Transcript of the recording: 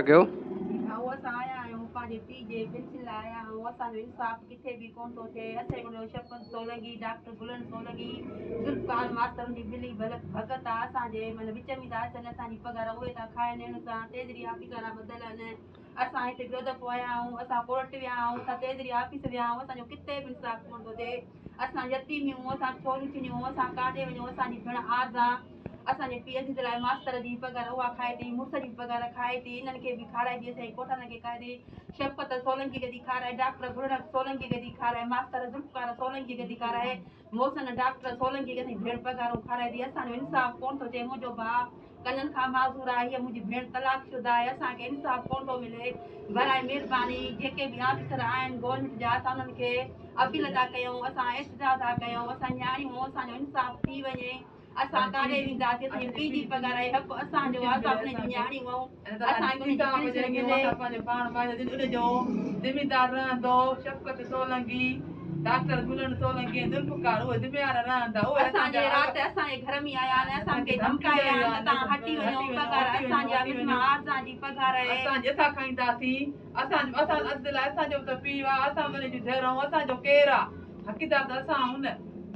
कयो? वो असां आया आहियूं पंहिंजे पीउ जे पेंशन लाइ आया आहियूं। असांजो इंसाफ़ किथे बि कोन थो थिए। असांजो शपन सोलंकी, डॉक्टर गुलन सोलंकी, जुल्फकार मास्तरनि जी मिली भगत आहे असांजे मन विच में था अचनि। असांजी पघार उहे था खाइनि। हिन सां तेजरी ऑफिस वारा ॿधल आहिनि। असां हिते ॿियो दफ़ो आया आहियूं। असां कोर्ट विया आहियूं, असां तेजरी ऑफिस विया आहियूं। असांजो किथे बि इंसाफ़ कोन थो थिए। असां यतीमियूं, असां छोरियूं थींदियूं, असां काॾे वञूं? असांजी भेण आज़ आहे। असांजे पीउ जी लाइ मास्तर जी पघार उहा खाए थी, मुड़ुस जी पघार खाए थी, इन्हनि खे बि खाराए थी, असांजे कोठनि खे खाए थी। शफ़क़त सोलंकी खे थी खाराए, डॉक्टर गुलरख सोलंकी खे थी खाराए, मास्तर जुल्फकार सोलंकी खे थी खाराए, मोहसिन डॉक्टर सोलंकी खे थी भेण पघारूं खाराए थी। असांजो इंसाफ़ कोन थो थिए। मुंहिंजो भाउ कननि खां माज़ूर आहे, हीअ मुंहिंजी भेण तलाक शुदा आहे। असांखे इंसाफ़ कोन थो मिले। बराए महिरबानी जेके बि ऑफिसर आहिनि गवर्नमेंट जा, असां उन्हनि खे अपील था कयूं, असां एतिजा था कयूं, असां न्याणियूं, असांजो इंसाफ़ थी वञे। असां काॾे वेंदासीं? असांजी पीउ जी पघार आहे, हक़ असांजो आहे। असां उनजी न्याणियूं आहियूं। असांखे उनजी पेंशन मिले। पंहिंजे पाण पंहिंजे जो ज़िमेदार रहंदो। शफ़क़त सोलंकी, डॉक्टर गुलन सोलंकी, जुल्फकार उहे ज़िमेदार रहंदा। उहे असांजे राति असांजे घर में आया आहिनि, असांखे धमकाया आहिनि त तव्हां हटी वञो। पघार असांजा आज़ादी पघार आहे। असां खाईंदासीं। असां असांजो त पीउ आहे, असां उनजी धीअरूं, असांजो केरु आहे? हक़ीदार त असां आहियूं न।